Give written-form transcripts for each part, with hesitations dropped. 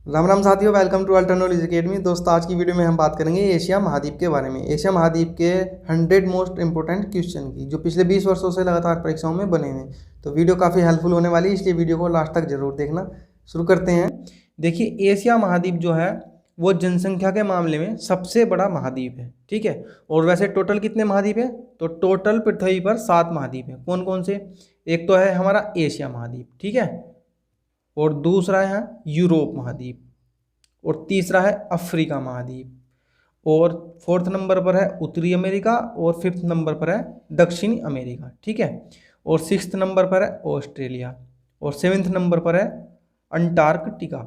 राम राम साथियों, welcome to alter knowledge academy. दोस्तों, आज की वीडियो में हम बात करेंगे एशिया महाद्वीप के बारे में। एशिया महाद्वीप के 100 मोस्ट इंपोर्टेंट क्वेश्चन की, जो पिछले 20 वर्षों से लगातार परीक्षाओं में बने हुए। तो वीडियो काफ़ी हेल्पफुल होने वाली है, इसलिए वीडियो को लास्ट तक जरूर देखना। शुरू करते हैं। देखिए, एशिया महाद्वीप जो है वो जनसंख्या के मामले में सबसे बड़ा महाद्वीप है। ठीक है। और वैसे टोटल कितने महाद्वीप है? तो टोटल पृथ्वी पर 7 महाद्वीप है। कौन कौन से? एक तो है हमारा एशिया महाद्वीप, ठीक है, और दूसरा है यूरोप महाद्वीप, और तीसरा है अफ्रीका महाद्वीप, और फोर्थ नंबर पर है उत्तरी अमेरिका, और फिफ्थ नंबर पर है दक्षिणी अमेरिका। ठीक है। और सिक्स्थ नंबर पर है ऑस्ट्रेलिया, और सेवेंथ नंबर पर है अंटार्कटिका।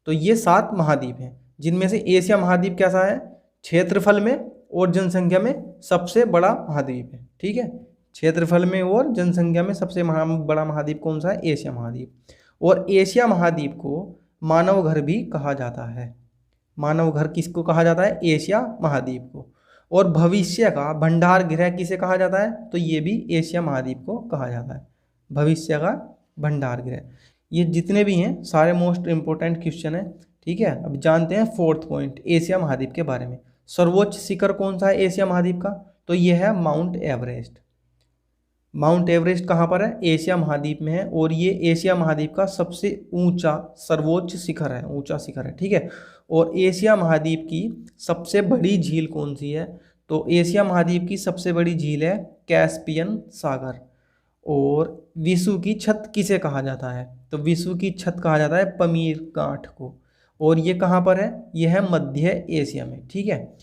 तो ये 7 महाद्वीप हैं, जिनमें से एशिया महाद्वीप कैसा है? क्षेत्रफल में और जनसंख्या में सबसे बड़ा महाद्वीप है। ठीक है। क्षेत्रफल में और जनसंख्या में सबसे बड़ा महाद्वीप कौन सा है? एशिया महाद्वीप। और एशिया महाद्वीप को मानव घर भी कहा जाता है। मानव घर किसको कहा जाता है? एशिया महाद्वीप को। और भविष्य का भंडार गृह किसे कहा जाता है? तो ये भी एशिया महाद्वीप को कहा जाता है, भविष्य का भंडार गृह। ये जितने भी हैं सारे मोस्ट इंपोर्टेंट क्वेश्चन है। ठीक है। अब जानते हैं फोर्थ पॉइंट एशिया महाद्वीप के बारे में। सर्वोच्च शिखर कौन सा है एशिया महाद्वीप का? तो ये है माउंट एवरेस्ट। माउंट एवरेस्ट कहाँ पर है? एशिया महाद्वीप में है, और ये एशिया महाद्वीप का सबसे ऊंचा सर्वोच्च शिखर है, ऊंचा शिखर है। ठीक है। और एशिया महाद्वीप की सबसे बड़ी झील कौन सी है? तो एशिया महाद्वीप की सबसे बड़ी झील है कैस्पियन सागर। और विश्व की छत किसे कहा जाता है? तो विश्व की छत कहा जाता है पमीर गांठ को। और ये कहाँ पर है? यह है मध्य एशिया में। ठीक है।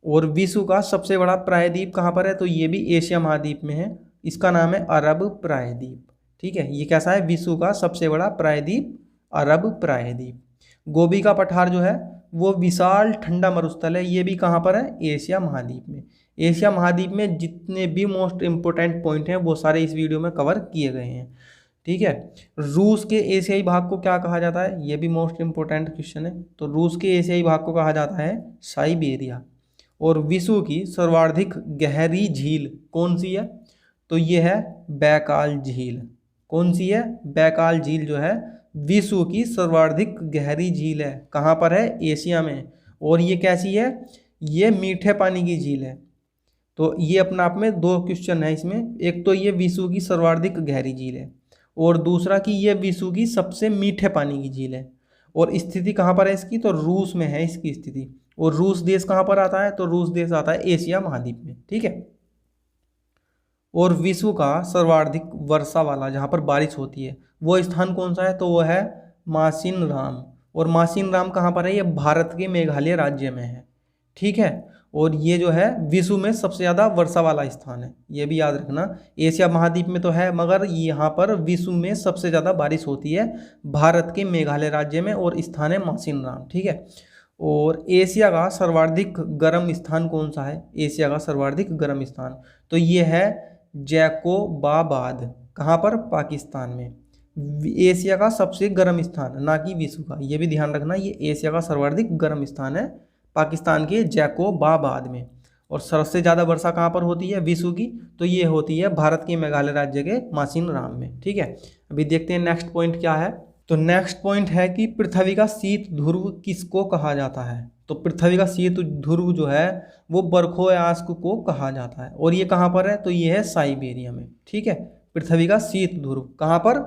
और विश्व का सबसे बड़ा प्रायद्वीप कहाँ पर है? तो ये भी एशिया महाद्वीप में है, इसका नाम है अरब प्रायद्वीप। ठीक है। ये कैसा है? विश्व का सबसे बड़ा प्रायद्वीप अरब प्रायद्वीप। गोबी का पठार जो है वो विशाल ठंडा मरुस्थल है, ये भी कहाँ पर है? एशिया महाद्वीप में। एशिया महाद्वीप में जितने भी मोस्ट इंपोर्टेंट पॉइंट हैं वो सारे इस वीडियो में कवर किए गए हैं। ठीक है। रूस के एशियाई भाग को क्या कहा जाता है? ये भी मोस्ट इंपोर्टेंट क्वेश्चन है। तो रूस के एशियाई भाग को कहा जाता है साइबेरिया। और विश्व की सर्वाधिक गहरी झील कौन सी है? तो ये है बैकाल झील। कौन सी है? बैकाल झील जो है विश्व की सर्वाधिक गहरी झील है। कहाँ पर है? एशिया में। और ये कैसी है? ये मीठे पानी की झील है। तो ये अपने आप में 2 क्वेश्चन है इसमें। एक तो ये विश्व की सर्वाधिक गहरी झील है, और दूसरा कि ये विश्व की सबसे मीठे पानी की झील है। और स्थिति कहाँ पर है इसकी? तो रूस में है इसकी स्थिति। और रूस देश कहाँ पर आता है? तो रूस देश आता है एशिया महाद्वीप में। ठीक है। और विश्व का सर्वाधिक वर्षा वाला, जहाँ पर बारिश होती है, वो स्थान कौन सा है? तो वो है मासिन राम। और मासिन राम कहाँ पर है? ये भारत के मेघालय राज्य में है। ठीक है। और ये जो है विश्व में सबसे ज़्यादा वर्षा वाला स्थान है, ये भी याद रखना। एशिया महाद्वीप में तो है, मगर यहाँ पर विश्व में सबसे ज़्यादा बारिश होती है भारत के मेघालय राज्य में, और स्थान है मासिन राम। ठीक है। और एशिया का सर्वाधिक गर्म स्थान कौन सा है? एशिया का सर्वाधिक गर्म स्थान तो ये है जैकोबाबाद। कहाँ पर? पाकिस्तान में। एशिया का सबसे गर्म स्थान, ना कि विश्व का, ये भी ध्यान रखना। ये एशिया का सर्वाधिक गर्म स्थान है पाकिस्तान के जैकोबाबाद में। और सबसे ज़्यादा वर्षा कहाँ पर होती है विश्व की? तो ये होती है भारत के मेघालय राज्य के मासिन राम में। ठीक है। अभी देखते हैं नेक्स्ट पॉइंट क्या है। तो नेक्स्ट पॉइंट है कि पृथ्वी का शीत ध्रुव किसको कहा जाता है? तो पृथ्वी का शीत ध्रुव जो है वो बर्खोयास्क को कहा जाता है। और ये कहाँ पर है? तो ये है साइबेरिया में। ठीक है। पृथ्वी का शीत ध्रुव कहाँ पर?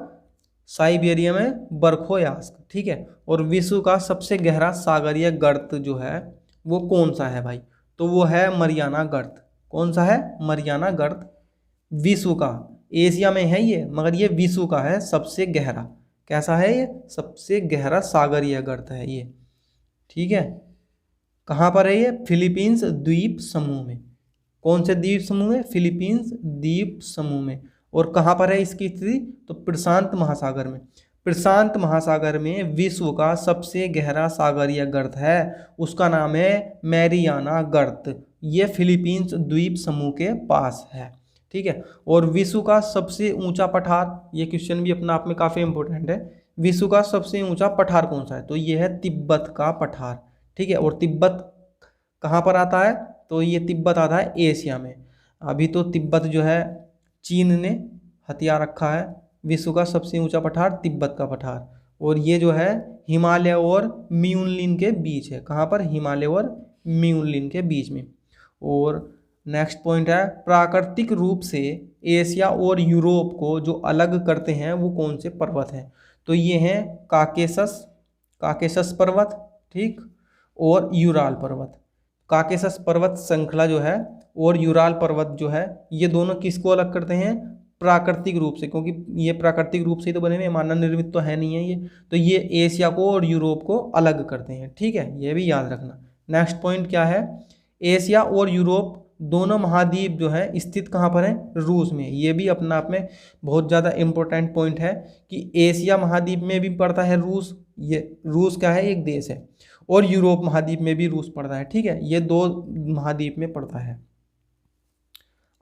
साइबेरिया में, बर्खोयास्क। ठीक है। और विश्व का सबसे गहरा सागरीय गर्त जो है वो कौन सा है भाई? तो वो है मरियाना गर्त। कौन सा है? मरियाना गर्त। विश्व का, एशिया में है ये, मगर ये विश्व का है सबसे गहरा। कैसा है ये? सबसे गहरा सागरीय गर्त है ये। ठीक है। कहाँ पर है ये? फिलीपींस द्वीप समूह में। कौन से द्वीप समूह में? फिलीपींस द्वीप समूह में। और कहाँ पर है इसकी स्थिति? तो प्रशांत महासागर में। प्रशांत महासागर में विश्व का सबसे गहरा सागरीय गर्त है, उसका नाम है मैरियाना गर्त। ये फिलीपींस द्वीप समूह के पास है। ठीक है। और विश्व का सबसे ऊंचा पठार, ये क्वेश्चन भी अपने आप में काफ़ी इंपॉर्टेंट है। विश्व का सबसे ऊंचा पठार कौन सा है? तो ये है तिब्बत का पठार। ठीक है। और तिब्बत कहाँ पर आता है? तो ये तिब्बत आता है एशिया में। अभी तो तिब्बत जो है चीन ने हथिया रखा है। विश्व का सबसे ऊंचा पठार तिब्बत का पठार। और ये जो है हिमालय और म्यूनलिन के बीच है। कहाँ पर? हिमालय और म्यूनलिन के बीच में। और नेक्स्ट पॉइंट है, प्राकृतिक रूप से एशिया और यूरोप को जो अलग करते हैं वो कौन से पर्वत हैं? तो ये हैं काकेशस पर्वत, ठीक, और यूराल पर्वत। काकेशस पर्वत श्रृंखला जो है और यूराल पर्वत जो है, ये दोनों किसको अलग करते हैं? प्राकृतिक रूप से, क्योंकि ये प्राकृतिक रूप से ही तो बने हुए, मानव निर्मित तो है नहीं है ये। तो ये एशिया को और यूरोप को अलग करते हैं, ठीक है, ये भी याद रखना। नेक्स्ट पॉइंट क्या है? एशिया और यूरोप दोनों महाद्वीप जो है स्थित कहाँ पर है? रूस में। ये भी अपने आप में बहुत ज़्यादा इम्पोर्टेंट पॉइंट है कि एशिया महाद्वीप में भी पड़ता है रूस, ये रूस क्या है? एक देश है। और यूरोप महाद्वीप में भी रूस पड़ता है, ठीक है, ये दो महाद्वीप में पड़ता है।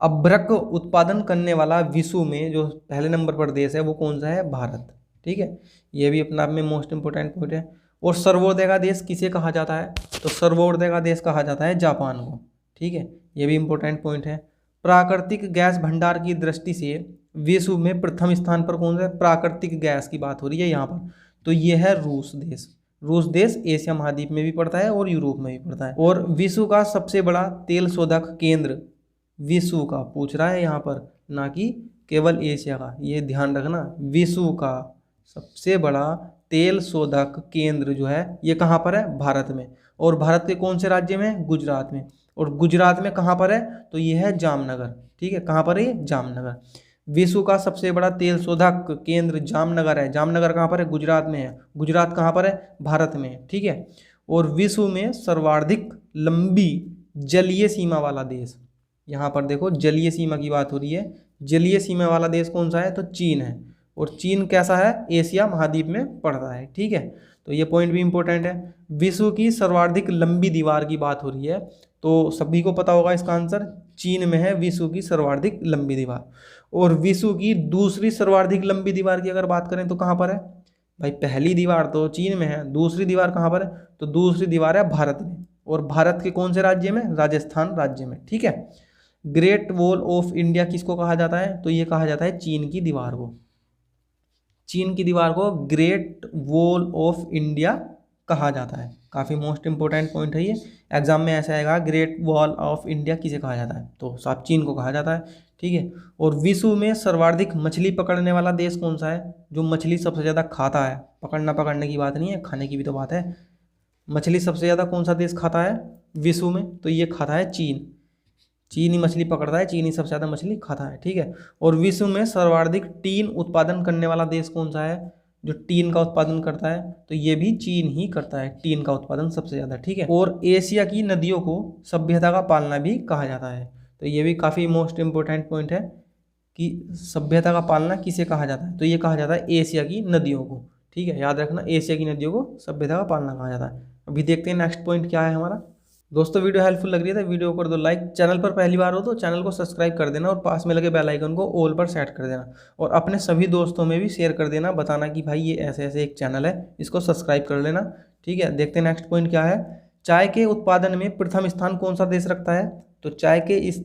अभ्रक उत्पादन करने वाला विश्व में जो पहले नंबर पर देश है वो कौन सा है? भारत, ठीक है, ये भी अपने आप में मोस्ट इंपोर्टेंट पॉइंट है। और सर्वोदय का देश किसे कहा जाता है? तो सर्वोदय का देश कहा जाता है जापान को, ठीक है, ये भी इंपॉर्टेंट पॉइंट है। प्राकृतिक गैस भंडार की दृष्टि से विश्व में प्रथम स्थान पर कौन सा है? प्राकृतिक गैस की बात हो रही है यहाँ पर, तो ये है रूस देश। रूस देश एशिया महाद्वीप में भी पड़ता है और यूरोप में भी पड़ता है। और विश्व का सबसे बड़ा तेल शोधक केंद्र, विश्व का पूछ रहा है यहाँ पर, ना कि केवल एशिया का, ये ध्यान रखना। विश्व का सबसे बड़ा तेल शोधक केंद्र जो है ये कहाँ पर है? भारत में। और भारत के कौन से राज्य में? गुजरात में। और गुजरात में कहाँ पर है? तो ये है जामनगर, ठीक है, कहाँ पर है? जामनगर। विश्व का सबसे बड़ा तेल शोधक केंद्र जामनगर है। जामनगर कहाँ पर है? गुजरात में है। गुजरात कहाँ पर है? भारत में, ठीक है। और विश्व में सर्वाधिक लंबी जलीय सीमा वाला देश, यहाँ पर देखो जलीय सीमा की बात हो रही है, जलीय सीमा वाला देश कौन सा है? तो चीन है। और चीन कैसा है? एशिया महाद्वीप में पड़ता है, ठीक है, तो ये पॉइंट भी इंपॉर्टेंट है। विश्व की सर्वाधिक लंबी दीवार की बात हो रही है, तो सभी को पता होगा इसका आंसर, चीन में है विश्व की सर्वाधिक लंबी दीवार। और विश्व की दूसरी सर्वाधिक लंबी दीवार की अगर बात करें तो कहाँ पर है? भाई पहली दीवार तो चीन में है, दूसरी दीवार कहाँ पर है? तो दूसरी दीवार है भारत में। और भारत के कौन से राज्य में? राजस्थान राज्य में, ठीक है। ग्रेट वॉल ऑफ इंडिया किसको कहा जाता है? तो ये कहा जाता है चीन की दीवार को, चीन की दीवार को ग्रेट वॉल ऑफ इंडिया कहा जाता है। काफ़ी मोस्ट इंपोर्टेंट पॉइंट है ये, एग्जाम में ऐसा आएगा, ग्रेट वॉल ऑफ इंडिया किसे कहा जाता है? तो साफ चीन को कहा जाता है, ठीक है। और विश्व में सर्वाधिक मछली पकड़ने वाला देश कौन सा है? जो मछली सबसे ज़्यादा खाता है, पकड़ने की बात नहीं है, खाने की भी तो बात है। मछली सबसे ज़्यादा कौन सा देश खाता है विश्व में? तो ये खाता है चीन, चीन ही मछली पकड़ता है, चीन ही सबसे ज़्यादा मछली खाता है, ठीक है। और विश्व में सर्वाधिक टीन उत्पादन करने वाला देश कौन सा है? जो टीन का उत्पादन करता है, तो ये भी चीन ही करता है, टीन का उत्पादन सबसे ज़्यादा, ठीक है। और एशिया की नदियों को सभ्यता का पालना भी कहा जाता है, तो ये भी काफ़ी मोस्ट इंपोर्टेंट पॉइंट है कि सभ्यता का पालना किसे कहा जाता है? तो ये कहा जाता है एशिया की नदियों को, ठीक है, याद रखना, एशिया की नदियों को सभ्यता का पालना कहा जाता है। अभी देखते हैं नेक्स्ट पॉइंट क्या है हमारा। दोस्तों वीडियो हेल्पफुल लग रही है तो वीडियो को कर दो लाइक, चैनल पर पहली बार हो तो चैनल को सब्सक्राइब कर देना और पास में लगे बेल आइकन को ऑल पर सेट कर देना और अपने सभी दोस्तों में भी शेयर कर देना, बताना कि भाई ये ऐसे ऐसे एक चैनल है, इसको सब्सक्राइब कर लेना, ठीक है। देखते हैं नेक्स्ट पॉइंट क्या है। चाय के उत्पादन में प्रथम स्थान कौन सा देश रखता है? तो चाय के इस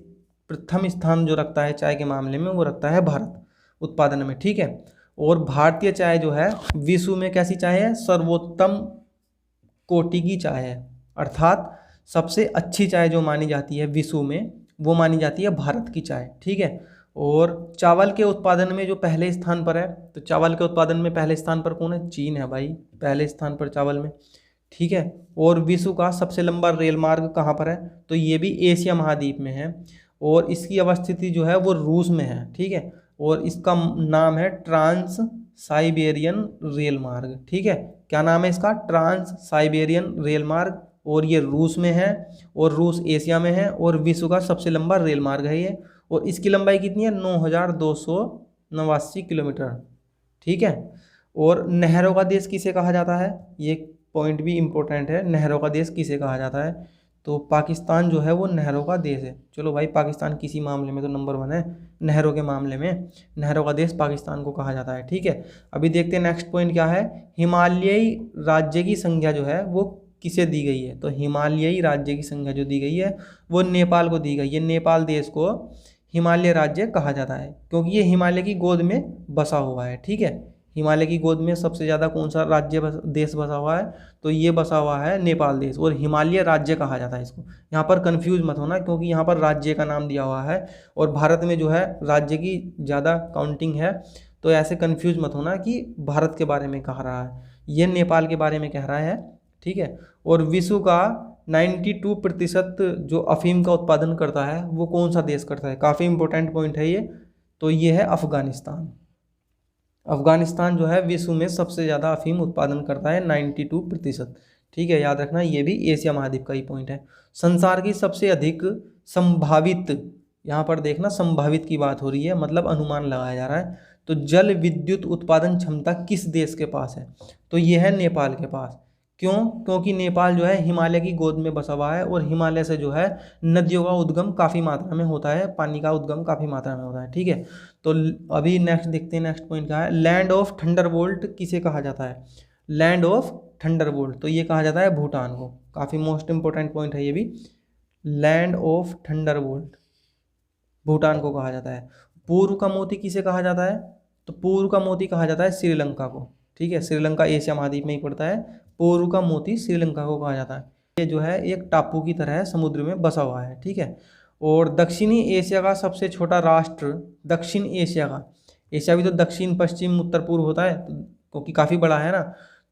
प्रथम स्थान जो रखता है चाय के मामले में वो रखता है भारत उत्पादन में, ठीक है। और भारतीय चाय जो है विश्व में कैसी चाय है? सर्वोत्तम कोटि की चाय है, अर्थात सबसे अच्छी चाय जो मानी जाती है विश्व में वो मानी जाती है भारत की चाय, ठीक है। और चावल के उत्पादन में जो पहले स्थान पर है, तो चावल के उत्पादन में पहले स्थान पर कौन है? चीन है भाई, पहले स्थान पर चावल में, ठीक है। और विश्व का सबसे लंबा रेल मार्ग कहाँ पर है? तो ये भी एशिया महाद्वीप में है और इसकी अवस्थिति जो है वो रूस में है, ठीक है। और इसका नाम है ट्रांस साइबेरियन रेल मार्ग, ठीक है। क्या नाम है इसका? ट्रांस साइबेरियन रेल मार्ग। और ये रूस में है और रूस एशिया में है और विश्व का सबसे लंबा रेल मार्ग है ये। और इसकी लंबाई कितनी है? 9289 किलोमीटर, ठीक है। और नहरों का देश किसे कहा जाता है? ये पॉइंट भी इम्पोर्टेंट है, नहरों का देश किसे कहा जाता है? तो पाकिस्तान जो है वो नहरों का देश है। चलो भाई पाकिस्तान किसी मामले में तो नंबर 1 है, नहरों के मामले में नहरों का देश पाकिस्तान को कहा जाता है, ठीक है। अभी देखते हैं नेक्स्ट पॉइंट क्या है। हिमालयी राज्य की संख्या जो है वो किसे दी गई है? तो हिमालयी राज्य की संख्या जो दी गई है वो नेपाल को दी गई है। नेपाल देश को हिमालय राज्य कहा जाता है क्योंकि ये हिमालय की गोद में बसा हुआ है, ठीक है। हिमालय की गोद में सबसे ज़्यादा कौन सा देश बसा हुआ है, तो ये बसा हुआ है नेपाल देश, और हिमालय राज्य कहा जाता है इसको। यहाँ पर कंफ्यूज मत होना, क्योंकि यहाँ पर राज्य का नाम दिया हुआ है और भारत में जो है राज्य की ज़्यादा काउंटिंग है, तो ऐसे कंफ्यूज मत होना कि भारत के बारे में कह रहा है, ये नेपाल के बारे में कह रहा है, ठीक है। और विश्व का 92% जो अफीम का उत्पादन करता है वो कौन सा देश करता है, काफ़ी इंपॉर्टेंट पॉइंट है ये, तो ये है अफगानिस्तान। अफगानिस्तान जो है विश्व में सबसे ज़्यादा अफीम उत्पादन करता है 92%, ठीक है, याद रखना, ये भी एशिया महाद्वीप का ही पॉइंट है। संसार की सबसे अधिक संभावित, यहाँ पर देखना संभावित की बात हो रही है, मतलब अनुमान लगाया जा रहा है, तो जल विद्युत उत्पादन क्षमता किस देश के पास है, तो ये है नेपाल के पास। क्यों? क्योंकि नेपाल जो है हिमालय की गोद में बसा हुआ है और हिमालय से जो है नदियों का उद्गम काफ़ी मात्रा में होता है, पानी का उद्गम काफ़ी मात्रा में होता है, ठीक है। तो अभी नेक्स्ट देखते हैं, नेक्स्ट पॉइंट क्या है, लैंड ऑफ थंडरबोल्ट किसे कहा जाता है, लैंड ऑफ थंडरबोल्ट, तो ये कहा जाता है भूटान को। काफ़ी मोस्ट इंपॉर्टेंट पॉइंट है ये भी, लैंड ऑफ थंडरबोल्ट भूटान को कहा जाता है। पूर्व का मोती किसे कहा जाता है, तो पूर्व का मोती कहा जाता है श्रीलंका को, ठीक है, श्रीलंका एशिया महाद्वीप में ही पड़ता है, पूर्व का मोती श्रीलंका को कहा जाता है। ये जो है एक टापू की तरह है, समुद्र में बसा हुआ है, ठीक है। और दक्षिणी एशिया का सबसे छोटा राष्ट्र, दक्षिण एशिया का, एशिया भी तो दक्षिण पश्चिम उत्तर पूर्व होता है, क्योंकि काफ़ी बड़ा है ना,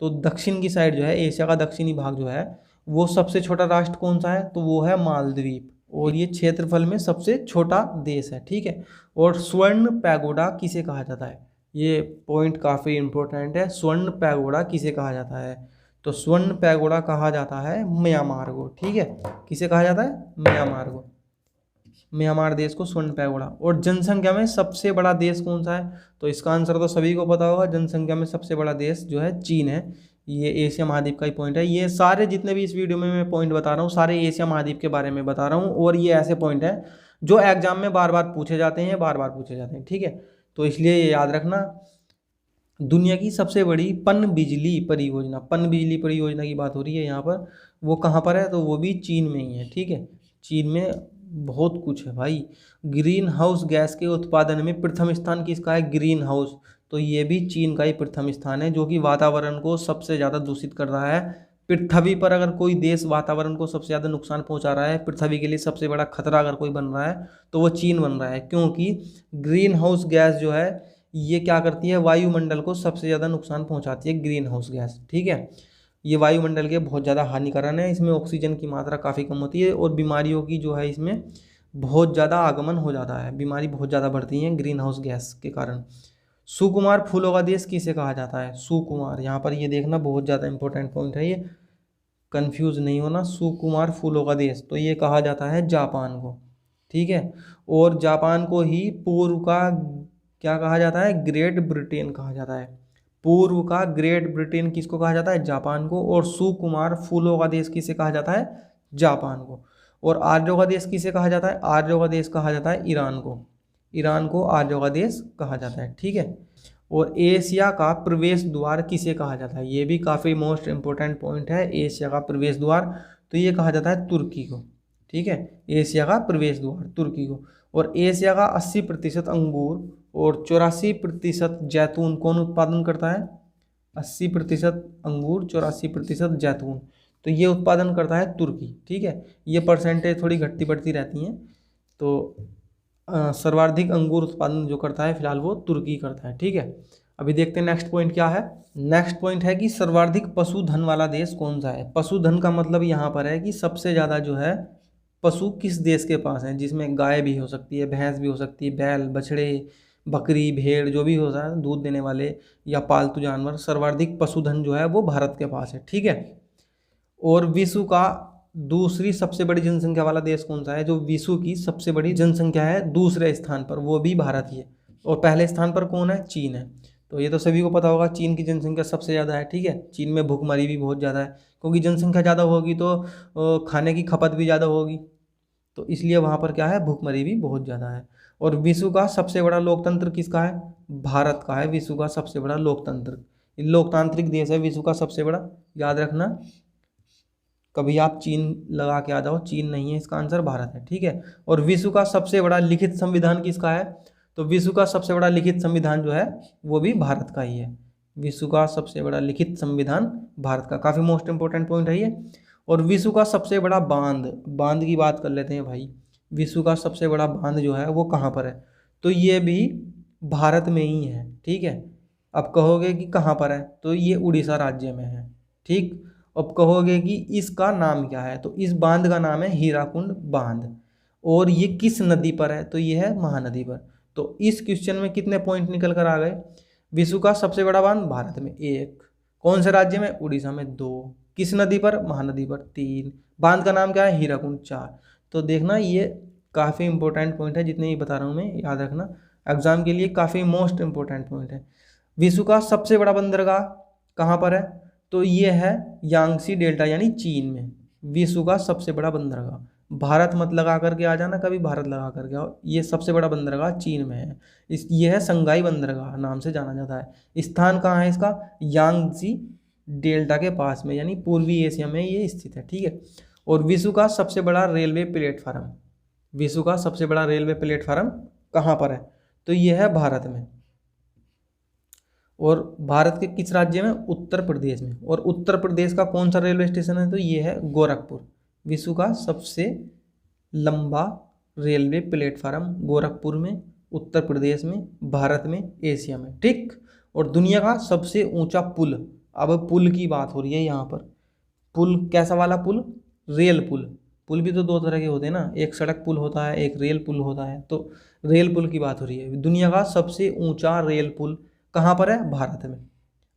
तो दक्षिण की साइड जो है एशिया का दक्षिणी भाग जो है वो सबसे छोटा राष्ट्र कौन सा है, तो वो है मालदीव, और ये क्षेत्रफल में सबसे छोटा देश है, ठीक है। और स्वर्ण पैगोडा किसे कहा जाता है, ये पॉइंट काफ़ी इंपॉर्टेंट है, स्वर्ण पैगोडा किसे कहा जाता है, तो स्वर्ण पैगोडा कहा जाता है म्यांमार को, ठीक है, किसे कहा जाता है, म्यांमार को, म्यांमार देश को स्वर्ण पैगोडा। और जनसंख्या में सबसे बड़ा देश कौन सा है, तो इसका आंसर तो सभी को पता होगा, जनसंख्या में सबसे बड़ा देश जो है चीन है, ये एशिया महाद्वीप का ही पॉइंट है। ये सारे जितने भी इस वीडियो में मैं पॉइंट बता रहा हूँ सारे एशिया महाद्वीप के बारे में बता रहा हूँ, और ये ऐसे पॉइंट हैं जो एग्जाम में बार बार पूछे जाते हैं, बार बार पूछे जाते हैं, ठीक है, तो इसलिए ये याद रखना। दुनिया की सबसे बड़ी पन बिजली परियोजना, पन बिजली परियोजना की बात हो रही है यहाँ पर, वो कहाँ पर है, तो वो भी चीन में ही है, ठीक है, चीन में बहुत कुछ है भाई। ग्रीन हाउस गैस के उत्पादन में प्रथम स्थान किसका है, ग्रीन हाउस, तो ये भी चीन का ही प्रथम स्थान है, जो कि वातावरण को सबसे ज़्यादा दूषित कर रहा है। पृथ्वी पर अगर कोई देश वातावरण को सबसे ज़्यादा नुकसान पहुंचा रहा है, पृथ्वी के लिए सबसे बड़ा खतरा अगर कोई बन रहा है तो वो चीन बन रहा है, क्योंकि ग्रीन हाउस गैस जो है ये क्या करती है, वायुमंडल को सबसे ज़्यादा नुकसान पहुंचाती है ग्रीन हाउस गैस, ठीक है। ये वायुमंडल के बहुत ज़्यादा हानिकारक है, इसमें ऑक्सीजन की मात्रा काफ़ी कम होती है और बीमारियों की जो है इसमें बहुत ज़्यादा आगमन हो जाता है, बीमारी बहुत ज़्यादा बढ़ती हैं ग्रीन हाउस गैस के कारण। सुकुमार फूलों का देश किसे कहा जाता है, सुकुमार, यहाँ पर ये देखना बहुत ज़्यादा इंपॉर्टेंट पॉइंट है, ये कंफ्यूज नहीं होना, सुकुमार फूलों का देश, तो ये कहा जाता है जापान को, ठीक है। और जापान को ही पूर्व का क्या कहा जाता है, ग्रेट ब्रिटेन कहा जाता है, पूर्व का ग्रेट ब्रिटेन किसको कहा जाता है, जापान को। और सुकुमार फूलों का देश किसे कहा जाता है, जापान को। और आर्यों का देश किसे कहा जाता है, आर्यों का देश कहा जाता है ईरान को, ईरान को आर्यों का देश कहा जाता है, ठीक है। और एशिया का प्रवेश द्वार किसे कहा जाता है, ये भी काफ़ी मोस्ट इंपॉर्टेंट पॉइंट है, एशिया का प्रवेश द्वार, तो ये कहा जाता है तुर्की को, ठीक है, एशिया का प्रवेश द्वार तुर्की को। और एशिया का 80% अंगूर और 84% जैतून कौन उत्पादन करता है, 80% अंगूर 84% जैतून, तो ये उत्पादन करता है तुर्की, ठीक है। ये परसेंटेज थोड़ी घटती बढ़ती रहती हैं, तो सर्वाधिक अंगूर उत्पादन जो करता है फिलहाल वो तुर्की करता है, ठीक है। अभी देखते हैं नेक्स्ट पॉइंट क्या है, नेक्स्ट पॉइंट है कि सर्वाधिक पशुधन वाला देश कौन सा है। पशुधन का मतलब यहाँ पर है कि सबसे ज़्यादा जो है पशु किस देश के पास है, जिसमें गाय भी हो सकती है, भैंस भी हो सकती है, बैल, बछड़े, बकरी, भेड़, जो भी होता है दूध देने वाले या पालतू जानवर, सर्वाधिक पशुधन जो है वो भारत के पास है, ठीक है। और विश्व का दूसरी सबसे बड़ी जनसंख्या वाला देश कौन सा है, जो विश्व की सबसे बड़ी जनसंख्या है दूसरे स्थान पर, वो भी भारत ही है। और पहले स्थान पर कौन है, चीन है, तो ये तो सभी को पता होगा, चीन की जनसंख्या सबसे ज़्यादा है, ठीक है। चीन में भूखमरी भी बहुत ज़्यादा है, क्योंकि जनसंख्या ज़्यादा होगी तो खाने की खपत भी ज़्यादा होगी, तो इसलिए वहाँ पर क्या है, भूखमरी भी बहुत ज़्यादा है। और विश्व का सबसे बड़ा लोकतंत्र किसका है, भारत का है विश्व का सबसे बड़ा लोकतंत्र, लोकतांत्रिक देश है विश्व का सबसे बड़ा, याद रखना। कभी आप चीन लगा के आ जाओ, चीन नहीं है, इसका आंसर भारत है, ठीक है। और विश्व का सबसे बड़ा लिखित संविधान किसका है, तो विश्व का सबसे बड़ा लिखित संविधान जो है वो भी भारत का ही है, विश्व का सबसे बड़ा लिखित संविधान भारत का, काफ़ी मोस्ट इंपॉर्टेंट पॉइंट है ये। और विश्व का सबसे बड़ा बांध, बांध की बात कर लेते हैं भाई। विश्व का सबसे बड़ा बांध जो है वो कहाँ पर है, तो ये भी भारत में ही है, ठीक है। अब कहोगे कि कहाँ पर है, तो ये उड़ीसा राज्य में है, ठीक। अब कहोगे कि इसका नाम क्या है, तो इस बांध का नाम है हीराकुंड बांध। और ये किस नदी पर है, तो ये है महानदी पर। तो इस क्वेश्चन में कितने पॉइंट निकल कर आ गए, विश्व का सबसे बड़ा बांध भारत में 1, कौन से राज्य में, उड़ीसा में 2, किस नदी पर, महानदी पर 3, बांध का नाम क्या है, हीराकुंड 4। तो देखना ये काफ़ी इंपॉर्टेंट पॉइंट है, जितने भी बता रहा हूँ मैं, याद रखना एग्जाम के लिए काफ़ी मोस्ट इंपॉर्टेंट पॉइंट है। विश्व का सबसे बड़ा बंदरगाह कहाँ पर है, तो ये है यांगसी डेल्टा यानी चीन में, विश्व का सबसे बड़ा बंदरगाह। भारत मत लगा करके आ जाना कभी, भारत लगा करके आओ, ये सबसे बड़ा बंदरगाह चीन में है। ये है संगाई बंदरगाह नाम से जाना जाता है। स्थान कहाँ है इसका, यांगसी डेल्टा के पास में, यानी पूर्वी एशिया में ये स्थित है, ठीक है। और विश्व का सबसे बड़ा रेलवे प्लेटफार्म, विश्व का सबसे बड़ा रेलवे प्लेटफार्म कहाँ पर है, तो ये है भारत में। और भारत के किस राज्य में, उत्तर प्रदेश में। और उत्तर प्रदेश का कौन सा रेलवे स्टेशन है, तो ये है गोरखपुर। विश्व का सबसे लंबा रेलवे प्लेटफार्म गोरखपुर में, उत्तर प्रदेश में, भारत में, एशिया में, ठीक। और दुनिया का सबसे ऊंचा पुल, अब पुल की बात हो रही है यहाँ पर। पुल कैसा वाला पुल, रेल पुल। पुल भी तो 2 तरह के होते हैं ना, एक सड़क पुल होता है, एक रेल पुल होता है। तो रेल पुल की बात हो रही है। दुनिया का सबसे ऊंचा रेल पुल कहाँ पर है, भारत में।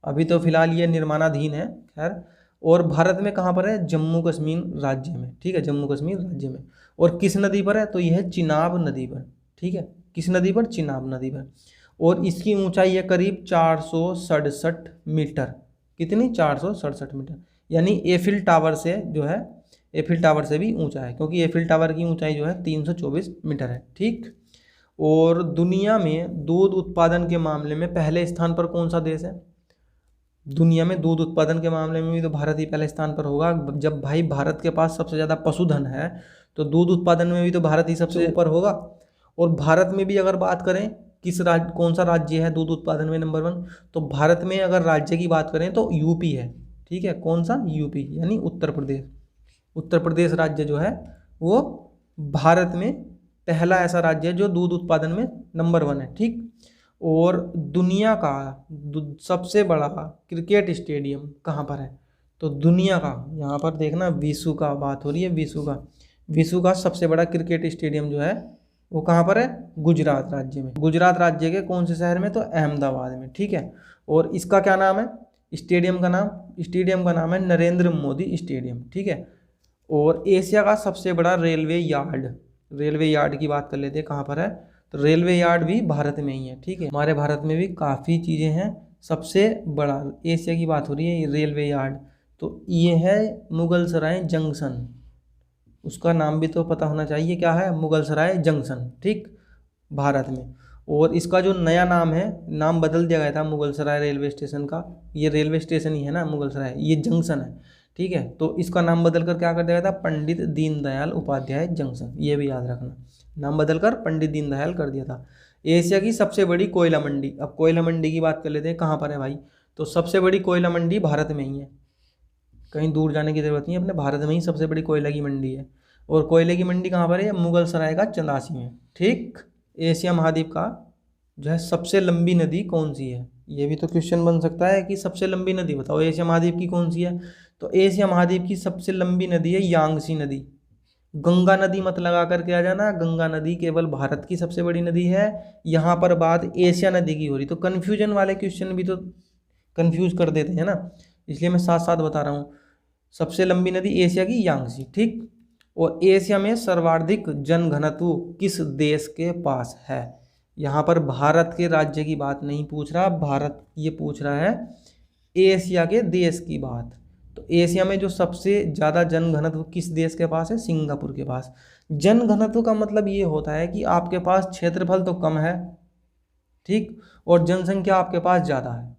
अभी तो फिलहाल ये निर्माणाधीन है, खैर। और भारत में कहाँ पर है, जम्मू कश्मीर राज्य में, ठीक है, जम्मू कश्मीर राज्य में। और किस नदी पर है, तो यह है चिनाब नदी पर, ठीक है। किस नदी पर, चिनाब नदी पर। और इसकी ऊंचाई है करीब 467 मीटर, कितनी, 467 मीटर, यानी एफिल टावर से जो है, एफिल टावर से भी ऊंचा है, क्योंकि एफिल टावर की ऊंचाई जो है 324 मीटर है, ठीक। और दुनिया में दूध उत्पादन के मामले में पहले स्थान पर कौन सा देश है, दुनिया में दूध उत्पादन के मामले में भी तो भारत ही पहले स्थान पर होगा। जब भाई भारत के पास सबसे ज़्यादा पशुधन है, तो दूध उत्पादन में भी तो भारत ही सबसे ऊपर होगा। और भारत में भी अगर बात करें, किस राज्य, कौन सा राज्य है दूध उत्पादन में नंबर 1, तो भारत में अगर राज्य की बात करें तो यूपी है, ठीक है। कौन सा, यूपी, यानी उत्तर प्रदेश। उत्तर प्रदेश राज्य जो है वो भारत में पहला ऐसा राज्य है जो दूध उत्पादन में नंबर 1 है, ठीक। और दुनिया का सबसे बड़ा क्रिकेट स्टेडियम कहाँ पर है, तो दुनिया का, यहाँ पर देखना विश्व का बात हो रही है, विश्व का सबसे बड़ा क्रिकेट स्टेडियम जो है वो कहाँ पर है, गुजरात राज्य में। गुजरात राज्य के कौन से शहर में, तो अहमदाबाद में, ठीक है। और इसका क्या नाम है, स्टेडियम का नाम है नरेंद्र मोदी स्टेडियम, ठीक है। और एशिया का सबसे बड़ा रेलवे यार्ड की बात कर लेते हैं, कहाँ पर है, तो रेलवे यार्ड भी भारत में ही है, ठीक है। हमारे भारत में भी काफ़ी चीज़ें हैं। सबसे बड़ा एशिया की बात हो रही है, रेलवे यार्ड, तो ये है मुगलसराय जंक्शन, उसका नाम भी तो पता होना चाहिए, क्या है, मुगलसराय जंक्शन, ठीक, भारत में। और इसका जो नया नाम है, नाम बदल दिया गया था मुगलसराय रेलवे स्टेशन का, ये रेलवे स्टेशन ही है ना मुगलसराय, ये जंक्शन है, ठीक है। तो इसका नाम बदल कर क्या कर दिया गया था, पंडित दीनदयाल उपाध्याय जंक्शन, ये भी याद रखना, नाम बदल कर पंडित दीनदयाल कर दिया था। एशिया की सबसे बड़ी कोयला मंडी, अब कोयला मंडी की बात कर लेते हैं, कहाँ पर है भाई, तो सबसे बड़ी कोयला मंडी भारत में ही है, कहीं दूर जाने की ज़रूरत नहीं है, अपने भारत में ही सबसे बड़ी कोयला की मंडी है। और कोयले की मंडी कहाँ पर है, मुगलसराय का चंदासी में, ठीक। एशिया महाद्वीप का जो है सबसे लंबी नदी कौन सी है, ये भी तो क्वेश्चन बन सकता है कि सबसे लंबी नदी बताओ एशिया महाद्वीप की कौन सी है, तो एशिया महाद्वीप की सबसे लंबी नदी है यांगसी नदी। गंगा नदी मत लगा करके आ जाना, गंगा नदी केवल भारत की सबसे बड़ी नदी है, यहाँ पर बात एशिया नदी की हो रही, तो कन्फ्यूजन वाले क्वेश्चन भी तो कन्फ्यूज कर देते हैं ना, इसलिए मैं साथ साथ बता रहा हूँ। सबसे लंबी नदी एशिया की यांगसी, ठीक। और एशिया में सर्वाधिक जनघनत्व किस देश के पास है, यहाँ पर भारत के राज्य की बात नहीं पूछ रहा, भारत ये पूछ रहा है एशिया के देश की बात। तो एशिया में जो सबसे ज़्यादा जनघनत्व किस देश के पास है, सिंगापुर के पास। जनघनत्व का मतलब ये होता है कि आपके पास क्षेत्रफल तो कम है, ठीक, और जनसंख्या आपके पास ज़्यादा है,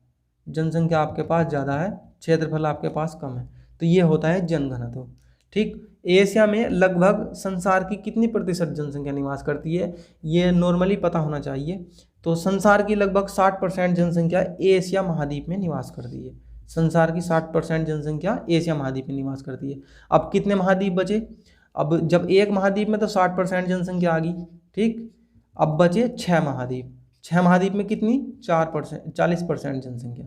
जनसंख्या आपके पास ज़्यादा है, क्षेत्रफल आपके पास कम है, तो ये होता है जनघनत्व, ठीक। एशिया में लगभग संसार की कितनी प्रतिशत जनसंख्या निवास करती है, ये नॉर्मली पता होना चाहिए। तो संसार की लगभग 60% जनसंख्या एशिया महाद्वीप में निवास करती है। संसार की 60% जनसंख्या एशिया महाद्वीप में निवास करती है। अब कितने महाद्वीप बचे? अब जब एक महाद्वीप में तो 60% जनसंख्या आ गई, ठीक। अब बचे 6 महाद्वीप। 6 महाद्वीप में कितनी? 40% जनसंख्या।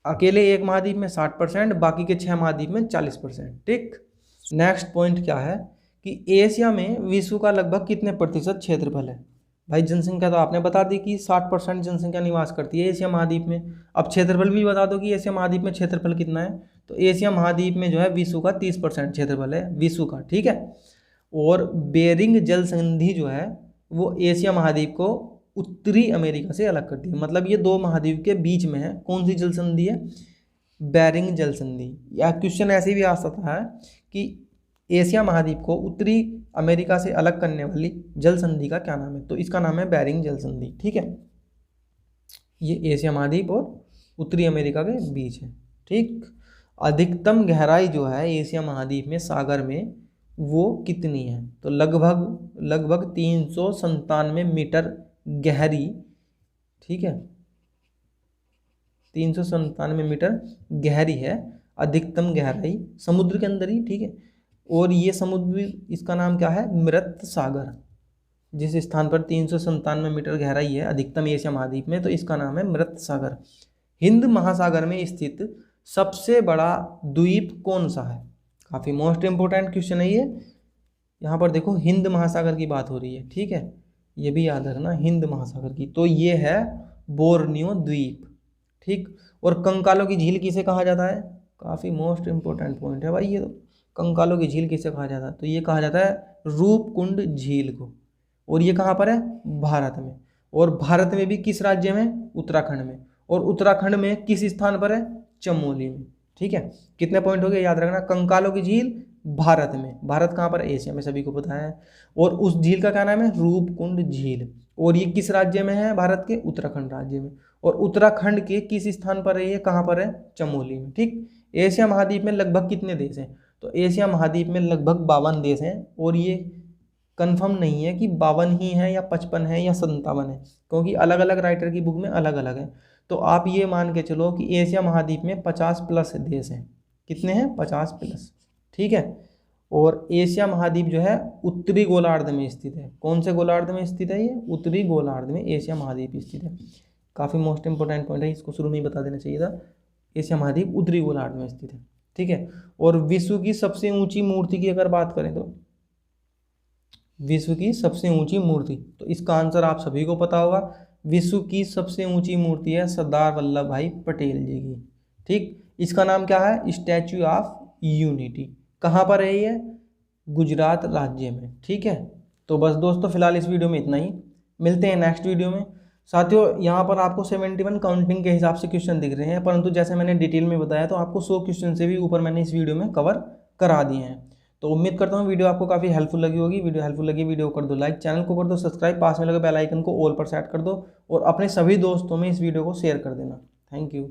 अकेले एक महाद्वीप में 60%, बाकी के 6 महाद्वीप में 40%, ठीक। नेक्स्ट पॉइंट क्या है कि एशिया में विश्व का लगभग कितने प्रतिशत क्षेत्रफल है? भाई जनसंख्या तो आपने बता दी कि 60% जनसंख्या निवास करती है एशिया महाद्वीप में। अब क्षेत्रफल भी बता दो कि एशिया महाद्वीप में क्षेत्रफल कितना है। तो एशिया महाद्वीप में जो है विश्व का 30% क्षेत्रफल है विश्व का, ठीक है। और बेरिंग जल संधि जो है वो एशिया महाद्वीप को उत्तरी अमेरिका से अलग करती है। मतलब ये 2 महाद्वीप के बीच में है। कौन सी जल संधि है? बेरिंग जल संधि। या क्वेश्चन ऐसे भी आ सकता है कि एशिया महाद्वीप को उत्तरी अमेरिका से अलग करने वाली जल संधि का क्या नाम है? तो इसका नाम है बेरिंग जल संधि, ठीक है। ये एशिया महाद्वीप और उत्तरी अमेरिका के बीच है, ठीक। अधिकतम गहराई जो है एशिया महाद्वीप में सागर में वो कितनी है? तो लगभग 397 मीटर गहरी, ठीक है। 397 मीटर गहरी है अधिकतम गहराई, समुद्र के अंदर ही, ठीक है। और ये समुद्र, इसका नाम क्या है? मृत सागर। जिस स्थान पर 397 मीटर गहराई है अधिकतम एशिया महाद्वीप में, तो इसका नाम है मृत सागर। हिंद महासागर में स्थित सबसे बड़ा द्वीप कौन सा है? काफ़ी मोस्ट इंपोर्टेंट क्वेश्चन है ये। यहाँ पर देखो हिंद महासागर की बात हो रही है, ठीक है। ये भी याद रखना, हिंद महासागर की। तो ये है बोर्नियो द्वीप, ठीक। और कंकालों की झील किसे कहा जाता है? काफ़ी मोस्ट इंपोर्टेंट पॉइंट है भाई ये। तो कंकालों की झील किसे कहा जाता है? तो ये कहा जाता है रूपकुंड झील को। और ये कहाँ पर है? भारत में। और भारत में भी किस राज्य में? उत्तराखंड में। और उत्तराखंड में किस स्थान पर है? चमोली में, ठीक है। कितने पॉइंट हो गए याद रखना? कंकालों की झील भारत में। भारत कहाँ पर? एशिया में, सभी को पता है। और उस झील का क्या नाम है? रूपकुंड झील। और ये किस राज्य में है? भारत के उत्तराखंड राज्य में। और उत्तराखंड के किस स्थान पर है ये? कहाँ पर है? चमोली में, ठीक। एशिया महाद्वीप में लगभग कितने देश हैं? तो एशिया महाद्वीप में लगभग 52 देश हैं। और ये कंफर्म नहीं है कि 52 ही है या 55 है या 57 है, क्योंकि अलग अलग राइटर की बुक में अलग अलग है। तो आप ये मान के चलो कि एशिया महाद्वीप में 50+ देश हैं। कितने हैं? 50+, ठीक है। और एशिया महाद्वीप जो है उत्तरी गोलार्ध में स्थित है। कौन से गोलार्ध में स्थित है ये? उत्तरी गोलार्ध में एशिया महाद्वीप स्थित है। काफ़ी मोस्ट इंपोर्टेंट पॉइंट है, इसको शुरू में ही बता देना चाहिए था। एशिया महाद्वीप उत्तरी गोलार्ध में स्थित है, ठीक है। और विश्व की सबसे ऊंची मूर्ति की अगर बात करें तो विश्व की सबसे ऊंची मूर्ति, तो इसका आंसर आप सभी को पता होगा। विश्व की सबसे ऊंची मूर्ति है सरदार वल्लभ भाई पटेल जी की, ठीक। इसका नाम क्या है? Statue of unity. कहाँ पर है ये? गुजरात राज्य में, ठीक है। तो बस दोस्तों फिलहाल इस वीडियो में इतना ही, मिलते हैं नेक्स्ट वीडियो में। साथियों यहाँ पर आपको 71 काउंटिंग के हिसाब से क्वेश्चन दिख रहे हैं, परंतु जैसे मैंने डिटेल में बताया तो आपको 100 क्वेश्चन से भी ऊपर मैंने इस वीडियो में कवर करा दिए हैं। तो उम्मीद करता हूँ वीडियो आपको काफ़ी हेल्पफुल लगी होगी। वीडियो हेल्पफुल लगी, वीडियो कर दो लाइक, चैनल को कर दो सब्सक्राइब, पास में लगे बेल आइकन को ऑल पर सेट कर दो और अपने सभी दोस्तों में इस वीडियो को शेयर कर देना। Thank you.